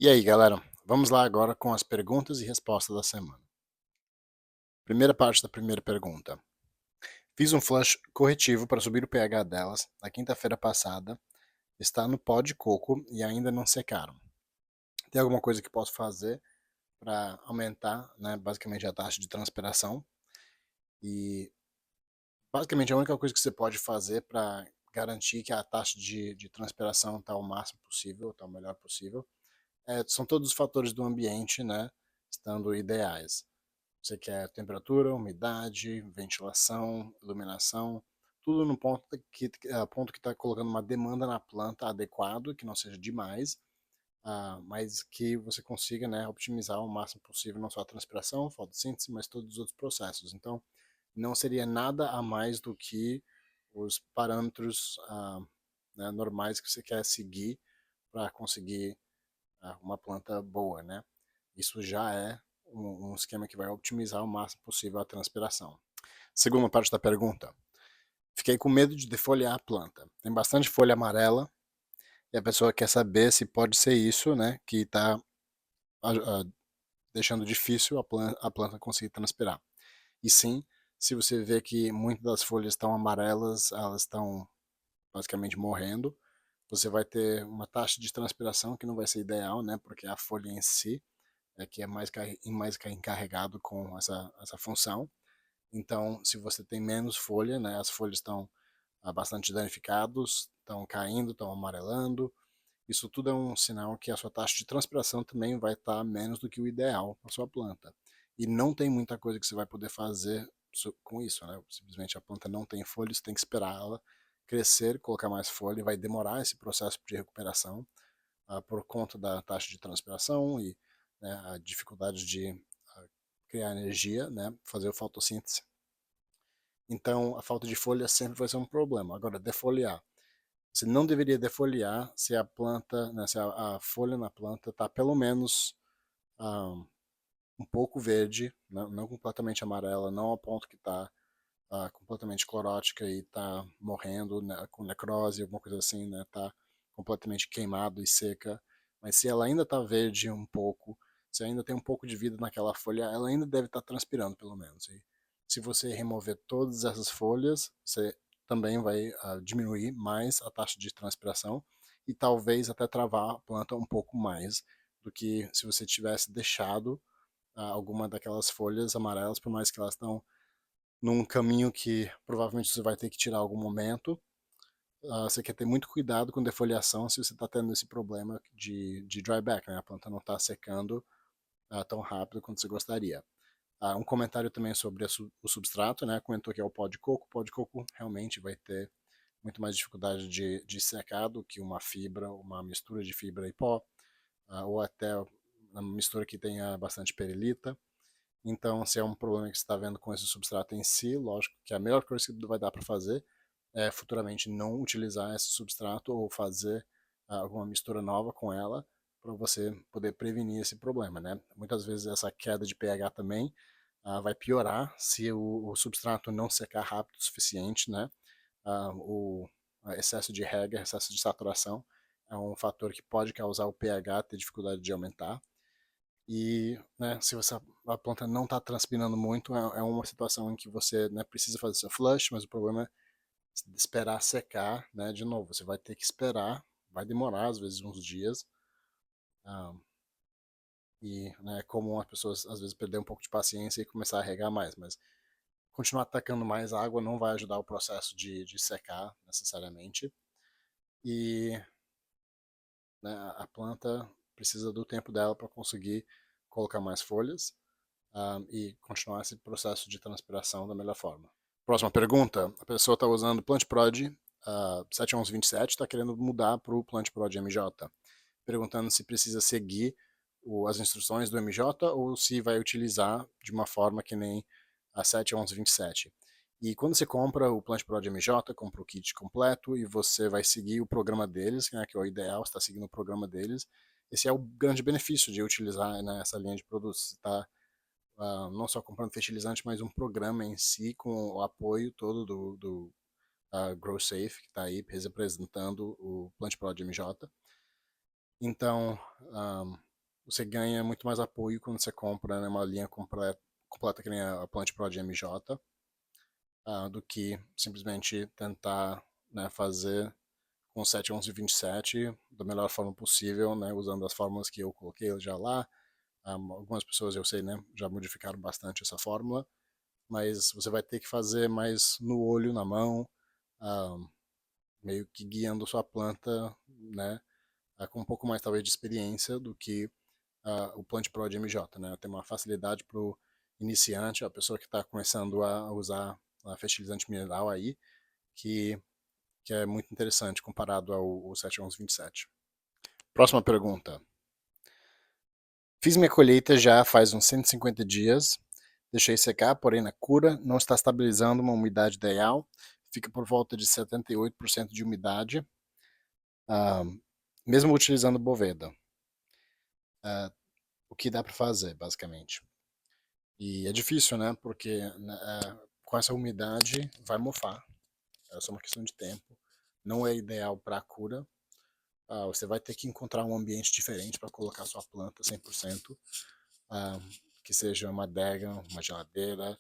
E aí, galera, vamos lá agora com as perguntas e respostas da semana. Primeira parte da primeira pergunta. Fiz um flush corretivo para subir o pH delas na quinta-feira passada. Está no pó de coco e ainda não secaram. Tem alguma coisa que posso fazer para aumentar, né, basicamente a taxa de transpiração? E basicamente a única coisa que você pode fazer para garantir que a taxa de transpiração está o máximo possível, está o melhor possível, são todos os fatores do ambiente, né, estando ideais. Você quer temperatura, umidade, ventilação, iluminação, tudo no ponto que está colocando uma demanda na planta adequado, que não seja demais, mas que você consiga, né, optimizar o máximo possível não só a transpiração, fotossíntese, mas todos os outros processos. Então, não seria nada a mais do que os parâmetros né, normais que você quer seguir para conseguir uma planta boa, né? Isso já é um esquema que vai otimizar o máximo possível a transpiração. Segunda parte da pergunta. Fiquei com medo de defoliar a planta. Tem bastante folha amarela e a pessoa quer saber se pode ser isso, né, que está deixando difícil a planta conseguir transpirar. E sim, se você vê que muitas das folhas estão amarelas, elas estão basicamente morrendo, você vai ter uma taxa de transpiração que não vai ser ideal, né, porque a folha em si que é mais encarregado com essa função. Então, se você tem menos folha, né, as folhas estão bastante danificados, estão caindo, estão amarelando, isso tudo é um sinal que a sua taxa de transpiração também vai estar menos do que o ideal para sua planta. E não tem muita coisa que você vai poder fazer com isso, né? Simplesmente a planta não tem folha, você tem que esperar ela crescer, colocar mais folha, e vai demorar esse processo de recuperação por conta da taxa de transpiração e, né, a dificuldade de criar energia, né, fazer a fotossíntese. Então, a falta de folha sempre vai ser um problema. Agora, defoliar. Você não deveria defoliar se a planta, né, se a folha na planta está pelo menos um pouco verde, não completamente amarela, não ao ponto que está completamente clorótica e está morrendo, né, com necrose, alguma coisa assim, né, está completamente queimado e seca. Mas se ela ainda está verde um pouco, se ainda tem um pouco de vida naquela folha, ela ainda deve estar transpirando pelo menos. E se você remover todas essas folhas, você também vai diminuir mais a taxa de transpiração e talvez até travar a planta um pouco mais do que se você tivesse deixado alguma daquelas folhas amarelas, por mais que elas estão num caminho que provavelmente você vai ter que tirar em algum momento. Você quer ter muito cuidado com defoliação se você está tendo esse problema de dryback, né? A planta não está secando tão rápido quanto você gostaria. Um comentário também sobre o substrato, né? Comentou que é o pó de coco. O pó de coco realmente vai ter muito mais dificuldade de secar do que uma fibra, uma mistura de fibra e pó, ou até uma mistura que tenha bastante perlita. Então, se é um problema que você está vendo com esse substrato em si, lógico que a melhor coisa que vai dar para fazer é futuramente não utilizar esse substrato ou fazer alguma mistura nova com ela para você poder prevenir esse problema, né? Muitas vezes essa queda de pH também vai piorar se o substrato não secar rápido o suficiente, né? O excesso de rega, excesso de saturação é um fator que pode causar o pH ter dificuldade de aumentar. E, né, se a planta não está transpirando muito, é uma situação em que você, né, precisa fazer seu flush, mas o problema é esperar secar, né, de novo. Você vai ter que esperar, vai demorar às vezes uns dias. ah, e, né, é comum as pessoas às vezes perder um pouco de paciência e começar a regar mais, mas continuar atacando mais água não vai ajudar o processo de secar necessariamente. E, né, a planta precisa do tempo dela para conseguir colocar mais folhas e continuar esse processo de transpiração da melhor forma. Próxima pergunta. A pessoa está usando Plant Prod 71127, está querendo mudar para o Plant Prod MJ, perguntando se precisa seguir as instruções do MJ ou se vai utilizar de uma forma que nem a 71127. E quando você compra o Plant Prod MJ, compra o kit completo e você vai seguir o programa deles, né, que é o ideal, você está seguindo o programa deles. Esse é o grande benefício de utilizar, né, essa linha de produtos. Você está não só comprando fertilizante, mas um programa em si com o apoio todo do GrowSafe, que está aí representando o Plant Prod MJ. Então, você ganha muito mais apoio quando você compra, né, uma linha completa que nem a Plant Pro de MJ, do que simplesmente tentar, né, fazer com 71127 da melhor forma possível, né, usando as fórmulas que eu coloquei já lá. Algumas pessoas, eu sei, né, já modificaram bastante essa fórmula, mas você vai ter que fazer mais no olho, na mão, um, meio que guiando sua planta, né, com um pouco mais talvez de experiência do que o Plant Pro de MJ, né? Tem uma facilidade para o iniciante, a pessoa que está começando a usar a fertilizante mineral aí, que, que é muito interessante comparado ao 71127. Próxima pergunta. Fiz minha colheita já faz uns 150 dias, deixei secar, porém na cura não está estabilizando uma umidade ideal, fica por volta de 78% de umidade, ah, mesmo utilizando Boveda. O que dá para fazer, basicamente? E é difícil, né? Porque né, com essa umidade vai mofar. É só uma questão de tempo. Não é ideal para a cura. Você vai ter que encontrar um ambiente diferente para colocar sua planta 100%. Ah, que seja uma adega, uma geladeira,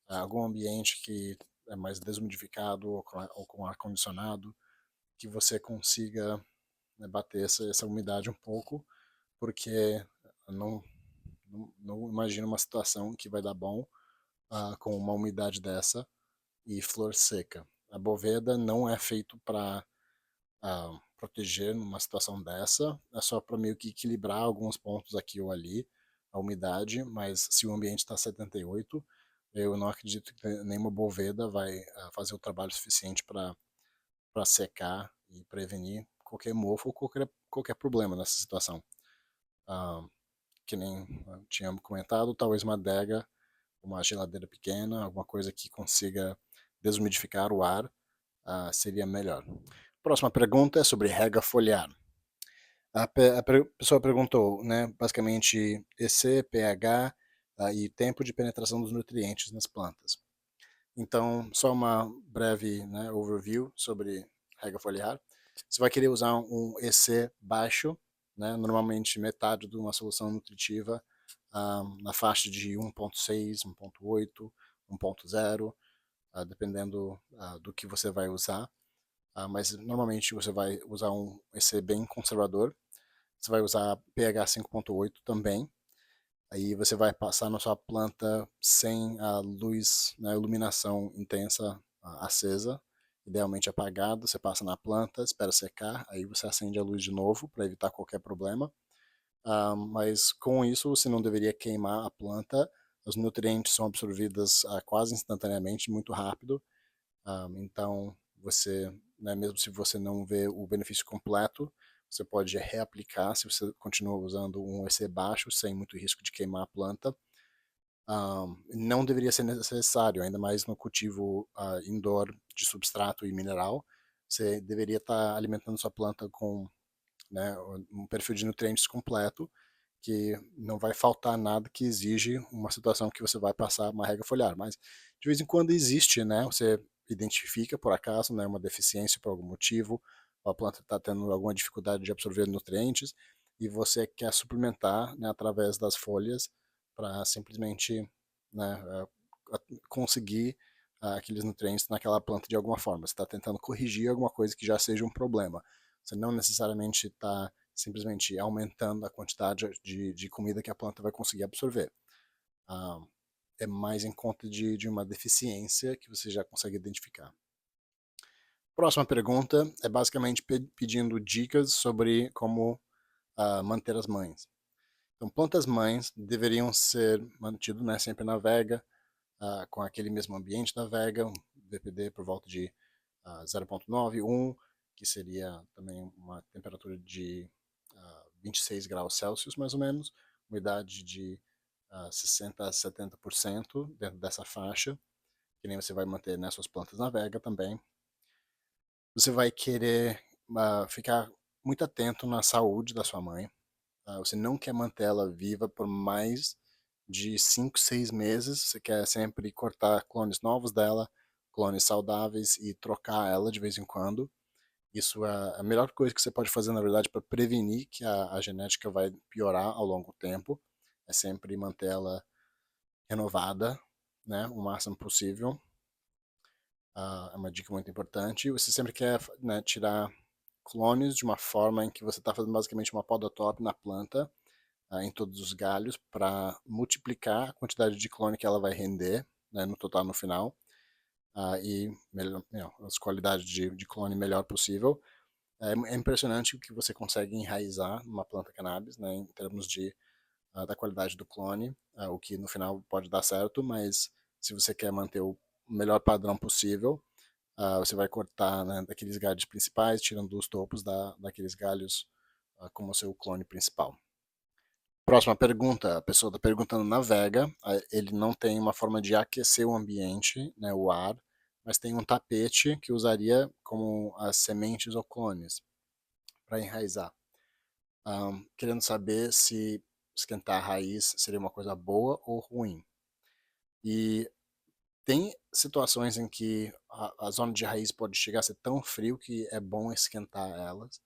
algum ambiente que é mais desumidificado ou com ar-condicionado, que você consiga, né, bater essa umidade um pouco, porque não, não imagino uma situação que vai dar bom com uma umidade dessa e flor seca. A boveda não é feito para proteger numa situação dessa, é só para meio que equilibrar alguns pontos aqui ou ali, a umidade, mas se o ambiente está 78, eu não acredito que nenhuma boveda vai fazer o trabalho suficiente para secar e prevenir qualquer mofo ou qualquer problema nessa situação. Ah, que nem eu tinha comentado, talvez uma adega, uma geladeira pequena, alguma coisa que consiga desumidificar o ar, seria melhor. Próxima pergunta é sobre rega foliar. A pessoa perguntou, né, basicamente EC, pH e tempo de penetração dos nutrientes nas plantas. Então, só uma breve, né, overview sobre rega foliar. Você vai querer usar um EC baixo, né, normalmente metade de uma solução nutritiva, na faixa de 1.6, 1.8, 1.0, dependendo do que você vai usar. Mas normalmente você vai usar um EC bem conservador. Você vai usar pH 5.8 também. Aí você vai passar na sua planta sem a luz, né, iluminação intensa acesa, idealmente apagada. Você passa na planta, espera secar, aí você acende a luz de novo para evitar qualquer problema. Mas com isso você não deveria queimar a planta. Os nutrientes são absorvidos quase instantaneamente, muito rápido. Então você, né, mesmo se você não vê o benefício completo, você pode reaplicar se você continua usando um EC baixo, sem muito risco de queimar a planta. Não deveria ser necessário, ainda mais no cultivo indoor de substrato e mineral. Você deveria estar alimentando sua planta com, né, um perfil de nutrientes completo, que não vai faltar nada que exige uma situação que você vai passar uma rega foliar. Mas de vez em quando existe, né? Você identifica por acaso, né, uma deficiência por algum motivo, a planta está tendo alguma dificuldade de absorver nutrientes e você quer suplementar, né, através das folhas para simplesmente, né, conseguir aqueles nutrientes naquela planta de alguma forma. Você está tentando corrigir alguma coisa que já seja um problema. Você não necessariamente está simplesmente aumentando a quantidade de comida que a planta vai conseguir absorver. Ah, é mais em conta de uma deficiência que você já consegue identificar. Próxima pergunta é basicamente pedindo dicas sobre como manter as mães. Então, plantas mães deveriam ser mantidas, né, sempre na vega, com aquele mesmo ambiente da vega, um VPD por volta de 0.9, 1, que seria também uma temperatura de 26 graus Celsius, mais ou menos, umidade de 60 a 70% dentro dessa faixa, que nem você vai manter, né, suas plantas na vega também. Você vai querer ficar muito atento na saúde da sua mãe. Você não quer manter ela viva por mais de 5, 6 meses. Você quer sempre cortar clones novos dela, clones saudáveis e trocar ela de vez em quando. Isso é a melhor coisa que você pode fazer, na verdade, para prevenir que a genética vai piorar ao longo do tempo. É sempre manter ela renovada, né, o máximo possível. É uma dica muito importante. Você sempre quer, né, tirar clones de uma forma em que você está fazendo basicamente uma poda top na planta, em todos os galhos, para multiplicar a quantidade de clone que ela vai render, né, no total no final, e melhor, as qualidades de clone melhor possível. É impressionante o que você consegue enraizar numa planta cannabis, né, em termos da qualidade do clone, o que no final pode dar certo, mas se você quer manter o melhor padrão possível, você vai cortar, né, daqueles galhos principais, tirando os topos daqueles galhos como seu clone principal. Próxima pergunta, a pessoa está perguntando na Vega, ele não tem uma forma de aquecer o ambiente, né, o ar, mas tem um tapete que usaria como as sementes ou clones para enraizar. Querendo saber se esquentar a raiz seria uma coisa boa ou ruim. E tem situações em que a zona de raiz pode chegar a ser tão frio que é bom esquentar elas.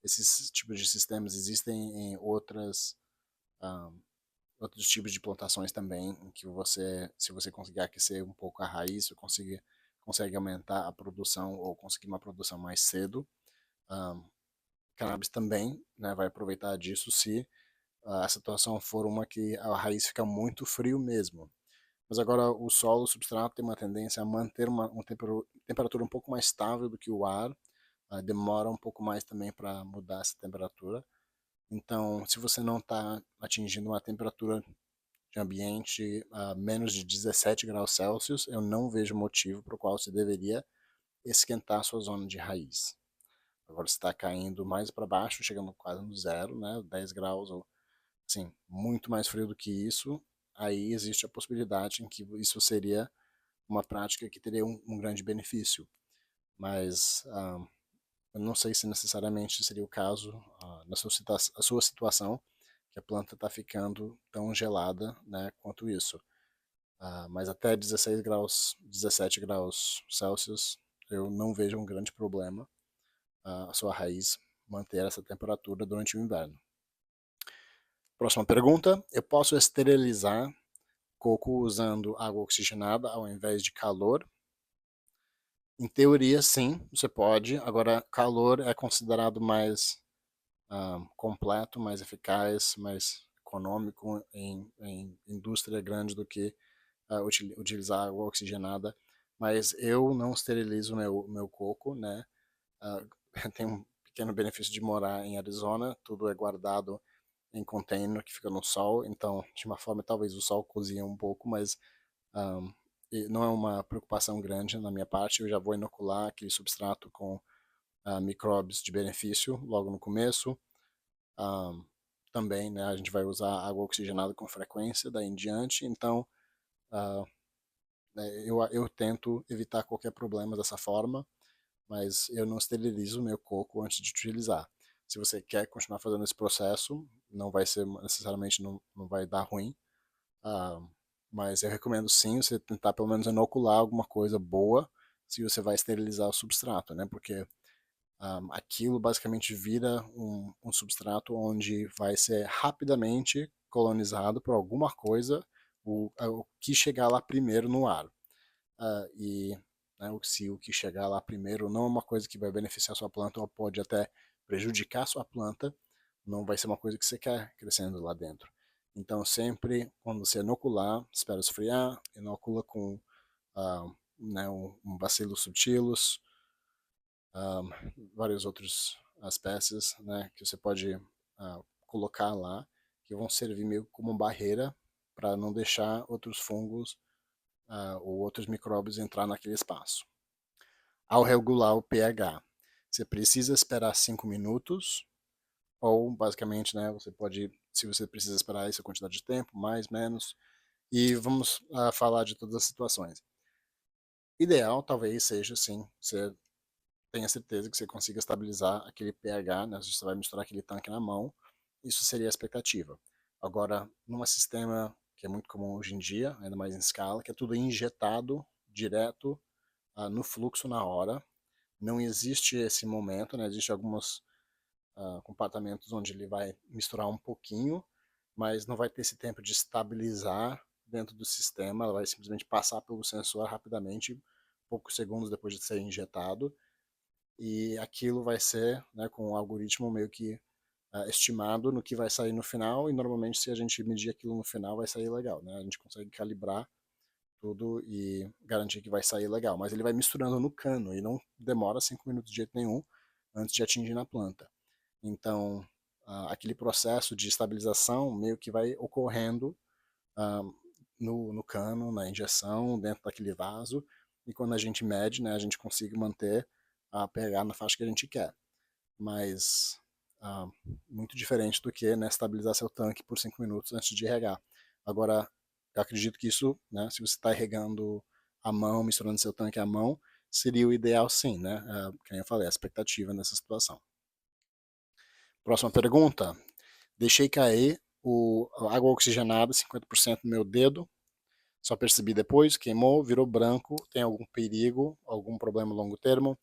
Esses tipos de sistemas existem em um, outros tipos de plantações também, em que se você conseguir aquecer um pouco a raiz, você consegue aumentar a produção ou conseguir uma produção mais cedo. Um, Cannabis também, né, vai aproveitar disso se a situação for uma que a raiz fica muito frio mesmo. Mas agora o solo, o substrato tem uma tendência a manter uma temperatura um pouco mais estável do que o ar, demora um pouco mais também para mudar essa temperatura. Então, se você não está atingindo uma temperatura de ambiente a menos de 17 graus Celsius, eu não vejo motivo para o qual você deveria esquentar a sua zona de raiz. Agora você está caindo mais para baixo, chegando quase no zero, né, 10 graus ou assim, muito mais frio do que isso, aí existe a possibilidade em que isso seria uma prática que teria um grande benefício. Mas eu não sei se necessariamente seria o caso na sua situação, que a planta está ficando tão gelada, né, quanto isso. Mas até 16 graus, 17 graus Celsius, eu não vejo um grande problema a sua raiz manter essa temperatura durante o inverno. Próxima pergunta: eu posso esterilizar coco usando água oxigenada ao invés de calor? Em teoria, sim, você pode. Agora, calor é considerado mais completo, mais eficaz, mais econômico em indústria grande do que utilizar água oxigenada. Mas eu não esterilizo meu coco, né? Tem um pequeno benefício de morar em Arizona, tudo é guardado em container que fica no sol, então de uma forma talvez o sol cozinha um pouco, mas um, não é uma preocupação grande na minha parte. Eu já vou inocular aquele substrato com micróbios de benefício logo no começo. Um, Também, né, a gente vai usar água oxigenada com frequência daí em diante, então uh, eu tento evitar qualquer problema dessa forma, mas eu não esterilizo o meu coco antes de utilizar. Se você quer continuar fazendo esse processo, não vai ser necessariamente, não vai dar ruim, ah, mas eu recomendo sim você tentar pelo menos inocular alguma coisa boa se você vai esterilizar o substrato, né? Porque aquilo basicamente vira um substrato onde vai ser rapidamente colonizado por alguma coisa, o que chegar lá primeiro no ar. E né, se o que chegar lá primeiro não é uma coisa que vai beneficiar a sua planta ou pode até prejudicar a sua planta, não vai ser uma coisa que você quer crescendo lá dentro. Então, sempre, quando você inocular, espera esfriar, inocula com né, um Bacillus subtilis, vários outros espécies, né, que você pode colocar lá, que vão servir meio como barreira para não deixar outros fungos ou outros micróbios entrar naquele espaço. Ao regular o pH, você precisa esperar 5 minutos, ou basicamente, né, você pode, se você precisa esperar essa quantidade de tempo, mais, menos, e vamos falar de todas as situações. Ideal talvez seja, sim, você tenha certeza que você consiga estabilizar aquele pH, né, você vai misturar aquele tanque na mão, isso seria a expectativa. Agora, num sistema que é muito comum hoje em dia, ainda mais em escala, que é tudo injetado direto no fluxo na hora, não existe esse momento, né? Existem alguns compartimentos onde ele vai misturar um pouquinho, mas não vai ter esse tempo de estabilizar dentro do sistema, ela vai simplesmente passar pelo sensor rapidamente, poucos segundos depois de ser injetado, e aquilo vai ser, né, com o algoritmo meio que estimado no que vai sair no final, e normalmente se a gente medir aquilo no final vai sair legal, né? A gente consegue calibrar tudo e garantir que vai sair legal, mas ele vai misturando no cano e não demora 5 minutos de jeito nenhum antes de atingir na planta. Então, aquele processo de estabilização meio que vai ocorrendo ah, no cano, na injeção, dentro daquele vaso, e quando a gente mede, né, a gente consegue manter a pH na faixa que a gente quer. Mas muito diferente do que, né, estabilizar seu tanque por 5 minutos antes de regar. Agora, eu acredito que isso, né, se você está regando à mão, misturando seu tanque à mão, seria o ideal sim, né? Como eu falei, a expectativa nessa situação. Próxima pergunta. Deixei cair a água oxigenada, 50% no meu dedo. Só percebi depois, queimou, virou branco. Tem algum perigo, algum problema a longo termo?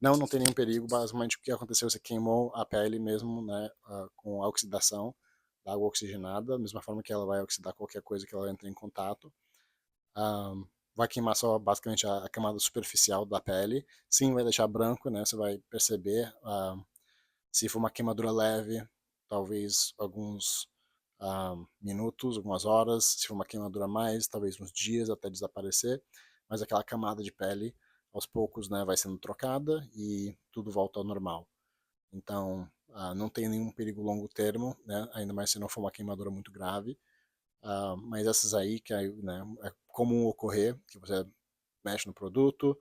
Não, não tem nenhum perigo. Basicamente, o que aconteceu? Você queimou a pele mesmo, né, com a oxidação da água oxigenada, da mesma forma que ela vai oxidar qualquer coisa que ela entre em contato. Vai queimar só basicamente a camada superficial da pele. Sim, vai deixar branco, né? Você vai perceber. Se for uma queimadura leve, talvez alguns minutos, algumas horas. Se for uma queimadura mais, talvez uns dias até desaparecer. Mas aquela camada de pele, aos poucos, né, vai sendo trocada e tudo volta ao normal. Então, não tem nenhum perigo longo termo, né, ainda mais se não for uma queimadura muito grave. Mas essas aí, que né, é comum ocorrer, que você mexe no produto,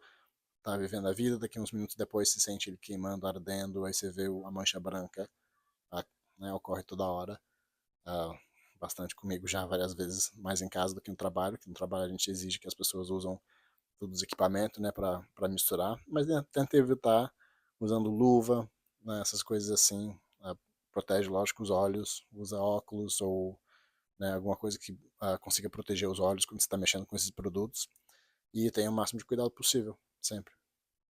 tá vivendo a vida, daqui uns minutos depois se sente ele queimando, ardendo, aí você vê a mancha branca, né, ocorre toda hora. Bastante comigo já várias vezes, mais em casa do que no trabalho, que no trabalho a gente exige que as pessoas usam todos os equipamentos, né, para misturar, mas né, tenta evitar usando luva, né, essas coisas assim, protege, lógico, os olhos, usa óculos ou, né, alguma coisa que consiga proteger os olhos quando você está mexendo com esses produtos, e tenha o máximo de cuidado possível, sempre.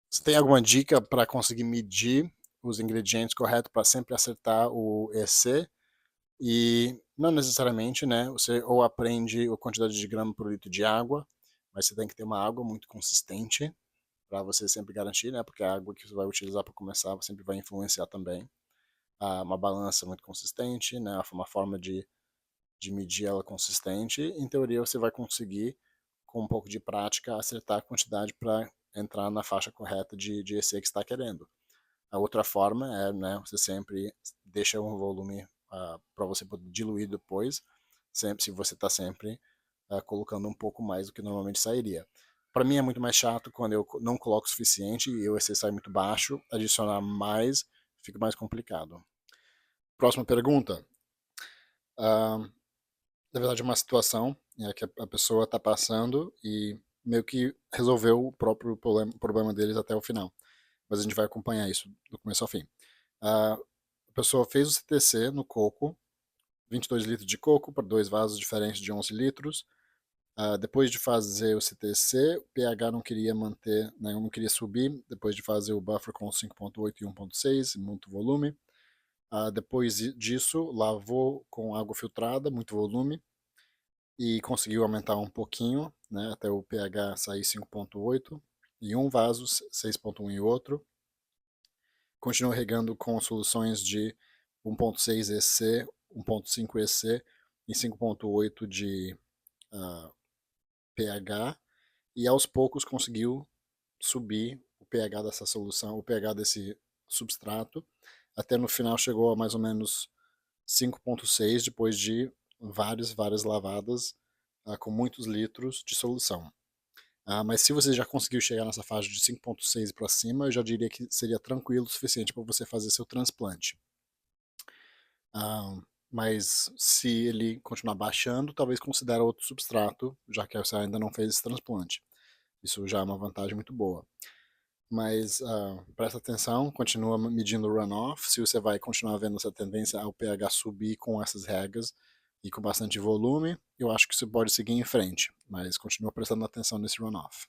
Você tem alguma dica para conseguir medir os ingredientes corretos para sempre acertar o EC? E não necessariamente, né? Você ou aprende a quantidade de grama por litro de água, mas você tem que ter uma água muito consistente para você sempre garantir, né? Porque a água que você vai utilizar para começar sempre vai influenciar também. Uma balança muito consistente, né? Uma forma de medir ela consistente. Em teoria, você vai conseguir, com um pouco de prática, acertar a quantidade para entrar na faixa correta de EC que está querendo. A outra forma é, né, você sempre deixa um volume para você poder diluir depois, sempre se você está sempre colocando um pouco mais do que normalmente sairia. Para mim é muito mais chato quando eu não coloco o suficiente e o EC sai muito baixo, adicionar mais fica mais complicado. Próxima pergunta. Na verdade é uma situação que a pessoa está passando e meio que resolveu o próprio problema deles até o final. Mas a gente vai acompanhar isso do começo ao fim. A pessoa fez o CTC no coco, 22 litros de coco para dois vasos diferentes de 11 litros. Depois de fazer o CTC, o pH não queria manter, né, não queria subir. Depois de fazer o buffer com 5.8 e 1.6, muito volume. Depois disso, lavou com água filtrada, muito volume. E conseguiu aumentar um pouquinho, né, até o pH sair 5.8 em um vaso, 6.1 em outro. Continuo regando com soluções de 1.6 EC, 1.5 EC e 5.8 de pH, e aos poucos conseguiu subir o pH dessa solução, o pH desse substrato, até no final chegou a mais ou menos 5.6 depois de várias lavadas com muitos litros de solução. Mas se você já conseguiu chegar nessa faixa de 5.6 para cima, eu já diria que seria tranquilo o suficiente para você fazer seu transplante. Mas se ele continuar baixando, talvez considere outro substrato, já que você ainda não fez esse transplante. Isso já é uma vantagem muito boa. Mas presta atenção, continua medindo o runoff, se você vai continuar vendo essa tendência ao pH subir com essas regras e com bastante volume, eu acho que você pode seguir em frente, mas continua prestando atenção nesse runoff.